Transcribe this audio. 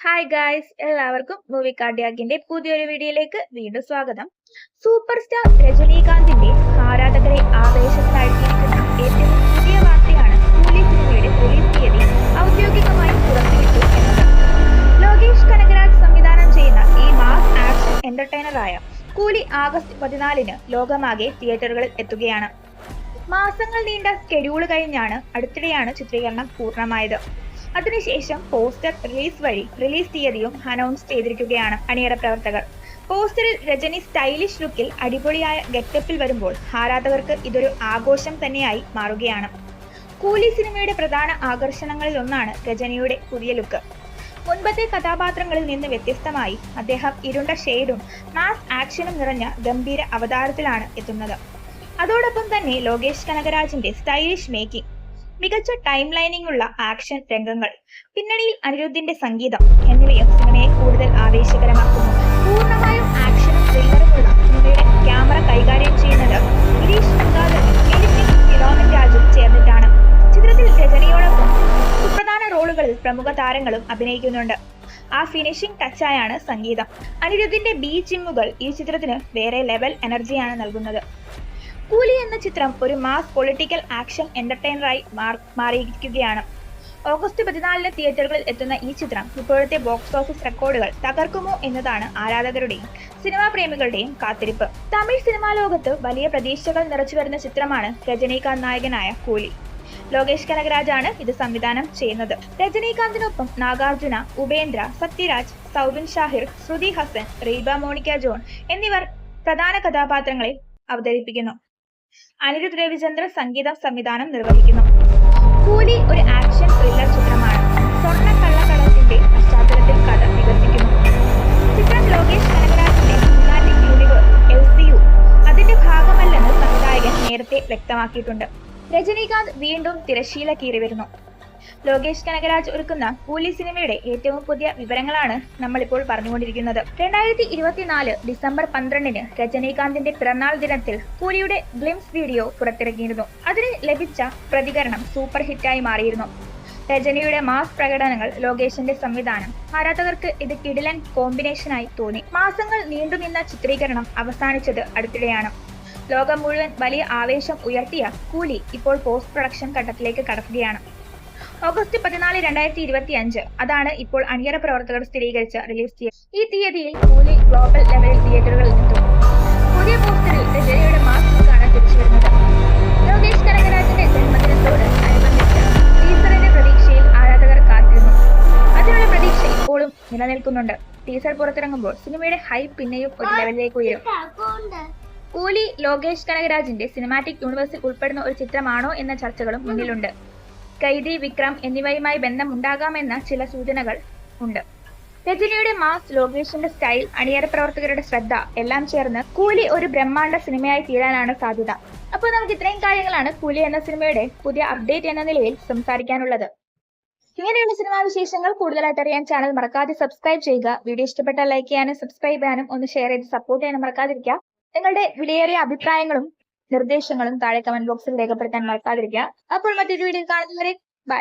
Hi guys, എല്ലാവർക്കും movie കാർഡിയാക്കിന്റെ പുതിയൊരു വീഡിയോയിലേക്ക് വീണ്ടും സ്വാഗതം. സൂപ്പർ സ്റ്റാർ രജനീകാന്തിന്റെ ആരാധകരെ ആവേശത്തിലാഴ്ത്തിയിരിക്കുന്ന ഏറ്റവും പുതിയ വാർത്തയാണ് കൂലി സിനിമയുടെ റിലീസ് തീയതി ഔദ്യോഗികമായി പുറത്തുവിട്ടു എന്നത്. ലോകേഷ് കനകരാജ് സംവിധാനം ചെയ്യുന്ന ഈ മാസ് ആക്ഷൻ എന്റർടൈനറായ കൂലി ആഗസ്റ്റ് 14-ന് ലോകമാകെ തിയേറ്ററുകളിൽ എത്തുകയാണ്. മാസങ്ങൾ നീണ്ട സ്കെഡ്യൂള് കഴിഞ്ഞാണ് അടുത്തിടെയാണ് ചിത്രീകരണം പൂർണ്ണമായത്. അതിനുശേഷം പോസ്റ്റർ റിലീസ് വഴി റിലീസ് തീയതിയും അനൗൺസ് ചെയ്തിരിക്കുകയാണ് അണിയറ പ്രവർത്തകർ. പോസ്റ്ററിൽ രജനി സ്റ്റൈലിഷ് ലുക്കിൽ അടിപൊളിയായ ഗെറ്റപ്പിൽ വരുമ്പോൾ ആരാധകർക്ക് ഇതൊരു ആഘോഷം തന്നെയായി മാറുകയാണ്. കൂലി സിനിമയുടെ പ്രധാന ആകർഷണങ്ങളിൽ ഒന്നാണ് രജനിയുടെ പുതിയ ലുക്ക്. മുൻപത്തെ കഥാപാത്രങ്ങളിൽ നിന്ന് വ്യത്യസ്തമായി അദ്ദേഹം ഇരുണ്ട ഷെയ്ഡും മാസ് ആക്ഷനും നിറഞ്ഞ ഗംഭീര അവതാരത്തിലാണ് എത്തുന്നത്. അതോടൊപ്പം തന്നെ ലോകേഷ് കനകരാജിന്റെ സ്റ്റൈലിഷ് മേക്കിംഗ്, മികച്ച ടൈം ലൈനിംഗ് ഉള്ള ആക്ഷൻ രംഗങ്ങൾ, പിന്നണിയിൽ അനിരുദ്ധിന്റെ സംഗീതം എന്നിവയും സിനിമയെ കൂടുതൽ ആവേശകരമാക്കുന്നു. പൂർണ്ണമായും ആക്ഷനും ത്രില്ലറുമുള്ള സിനിമയുടെ ക്യാമറ കൈകാര്യം ചെയ്യുന്നത് ഗിരീഷ് ഗംഗാധരനും എഡിറ്റിംഗ് ഫിലോമിൻ രാജും ചേർന്നിട്ടാണ്. ചിത്രത്തിൽ രജനിയോടൊപ്പം സുപ്രധാന റോളുകളിൽ പ്രമുഖ താരങ്ങളും അഭിനയിക്കുന്നുണ്ട്. ആ ഫിനിഷിംഗ് ടച്ചായാണ് സംഗീതം. അനിരുദ്ധിന്റെ ബീജിമ്മുകൾ ഈ ചിത്രത്തിന് വേറെ ലെവൽ എനർജിയാണ് നൽകുന്നത്. കൂലി എന്ന ചിത്രം ഒരു മാസ് പൊളിറ്റിക്കൽ ആക്ഷൻ എന്റർടൈനറായി മാറിയിരിക്കുകയാണ്. ഓഗസ്റ്റ് 14-ന് തിയേറ്ററുകളിൽ എത്തുന്ന ഈ ചിത്രം ഇപ്പോഴത്തെ ബോക്സ് ഓഫീസ് റെക്കോർഡുകൾ തകർക്കുമോ എന്നതാണ് ആരാധകരുടെയും സിനിമാ പ്രേമികളുടെയും കാത്തിരിപ്പ്. തമിഴ് സിനിമാ ലോകത്ത് വലിയ പ്രതീക്ഷകൾ നിറച്ചുവരുന്ന ചിത്രമാണ് രജനീകാന്ത് നായകനായ കൂലി. ലോകേഷ് കനകരാജാണ് ഇത് സംവിധാനം ചെയ്യുന്നത്. രജനീകാന്തിനൊപ്പം നാഗാർജുന, ഉപേന്ദ്ര, സത്യരാജ്, സൗബിൻ ഷാഹിർ, ശ്രുതി ഹസൻ, റീബ മോണിക്ക ജോൺ എന്നിവർ പ്രധാന കഥാപാത്രങ്ങളെ അവതരിപ്പിക്കുന്നു. അനിരുദ്ധ് രവിചന്ദ്ര സംഗീതം സംവിധാനം നിർവഹിക്കുന്നു. കൂലി ഒരു ആക്ഷൻ ത്രില്ലർ ചിത്രമാണ്. സ്വർണ്ണ കള്ളക്കടത്തിന്റെ പശ്ചാത്തലത്തിൽ കഥ വികസിക്കുന്നു. ചിത്രം ലോകേഷ് കനകരാജിന്റെ സിനിമാറ്റിക് യൂണിവേഴ്സ് LCU അതിന്റെ ഭാഗമല്ലെന്ന് സംവിധായകൻ നേരത്തെ വ്യക്തമാക്കിയിട്ടുണ്ട്. രജനീകാന്ത് വീണ്ടും തിരശ്ശീല കീറി വരുന്നു. ലോകേഷ് കനകരാജ് ഒരുക്കുന്ന കൂലി സിനിമയുടെ ഏറ്റവും പുതിയ വിവരങ്ങളാണ് നമ്മളിപ്പോൾ പറഞ്ഞുകൊണ്ടിരിക്കുന്നത്. 2024 ഡിസംബർ 12-ന് രജനീകാന്തിന്റെ പിറന്നാൾ ദിനത്തിൽ കൂലിയുടെ ഗ്ലിംസ് വീഡിയോ പുറത്തിറങ്ങിയിരുന്നു. അതിന് ലഭിച്ച പ്രതികരണം സൂപ്പർ ഹിറ്റായി മാറിയിരുന്നു. രജനിയുടെ മാസ് പ്രകടനങ്ങൾ, ലോകേഷിന്റെ സംവിധാനം, ആരാധകർക്ക് ഇത് കിടിലൻ കോമ്പിനേഷനായി തോന്നി. മാസങ്ങൾ നീണ്ടുനിന്ന ചിത്രീകരണം അവസാനിച്ചത് അടുത്തിടെയാണ്. ലോകം മുഴുവൻ വലിയ ആവേശം ഉയർത്തിയ കൂലി ഇപ്പോൾ പോസ്റ്റ് പ്രൊഡക്ഷൻ ഘട്ടത്തിലേക്ക് കടക്കുകയാണ്. ഓഗസ്റ്റ് 14, 2025 അതാണ് ഇപ്പോൾ അണിയറ പ്രവർത്തകർ സ്ഥിരീകരിച്ച റിലീസ് തീയതി. ഈ തീയതിയിൽ കൂലി ഗ്ലോബൽ ലെവലിൽ തിയേറ്ററുകളിൽ എത്തും. പുതിയ പോസ്റ്ററിൽ രജനിയുടെ മാസ് ലുക്കാണ് തിരിച്ചുവരുന്നത്. ലോകേഷ് കനകരാജിന്റെ ജന്മദിനത്തോട് അനുബന്ധിച്ച് ടീസറിന്റെ പ്രതീക്ഷയിൽ ആരാധകർ കാത്തിരുന്നു. അതിനുള്ള പ്രതീക്ഷ ഇപ്പോഴും നിലനിൽക്കുന്നുണ്ട്. ടീസർ പുറത്തിറങ്ങുമ്പോൾ സിനിമയുടെ ഹൈപ്പ് പിന്നെയും ഒരു ലെവലിലേക്ക് ഉയരും. കൂലി ലോകേഷ് കനകരാജിന്റെ സിനിമാറ്റിക് യൂണിവേഴ്സിൽ ഉൾപ്പെടുന്ന ഒരു ചിത്രമാണോ എന്ന ചർച്ചകളും മുന്നിലുണ്ട്. കൈദി, വിക്രം എന്നിവയുമായി ബന്ധമുണ്ടാകാമെന്ന ചില സൂചനകൾ ഉണ്ട്. രജനിയുടെ മാസ്, ലോകേഷിന്റെ സ്റ്റൈൽ, അണിയറ പ്രവർത്തകരുടെ ശ്രദ്ധ എല്ലാം ചേർന്ന് കൂലി ഒരു ബ്രഹ്മാണ്ഡ സിനിമയായി തീരാനാണ് സാധ്യത. അപ്പോൾ നമുക്ക് ഇത്രയും കാര്യങ്ങളാണ് കൂലി എന്ന സിനിമയുടെ പുതിയ അപ്ഡേറ്റ് എന്ന നിലയിൽ സംസാരിക്കാനുള്ളത്. ഇങ്ങനെയുള്ള സിനിമാ വിശേഷങ്ങൾ കൂടുതലായിട്ട് അറിയാൻ ചാനൽ മറക്കാതെ സബ്സ്ക്രൈബ് ചെയ്യുക. വീഡിയോ ഇഷ്ടപ്പെട്ടാൽ ലൈക്ക് ചെയ്യാനും സബ്സ്ക്രൈബ് ചെയ്യാനും ഒന്ന് ഷെയർ ചെയ്ത് സപ്പോർട്ട് ചെയ്യാനും മറക്കാതിരിക്കുക. നിങ്ങളുടെ വിലയേറിയ അഭിപ്രായങ്ങളും നിർദ്ദേശങ്ങളും താഴെ കമന്റ് ബോക്സിൽ രേഖപ്പെടുത്താൻ മറക്കാതിരിക്കുക. അപ്പോൾ മറ്റൊരു വീഡിയോ കാണുന്നവരെ ബൈ.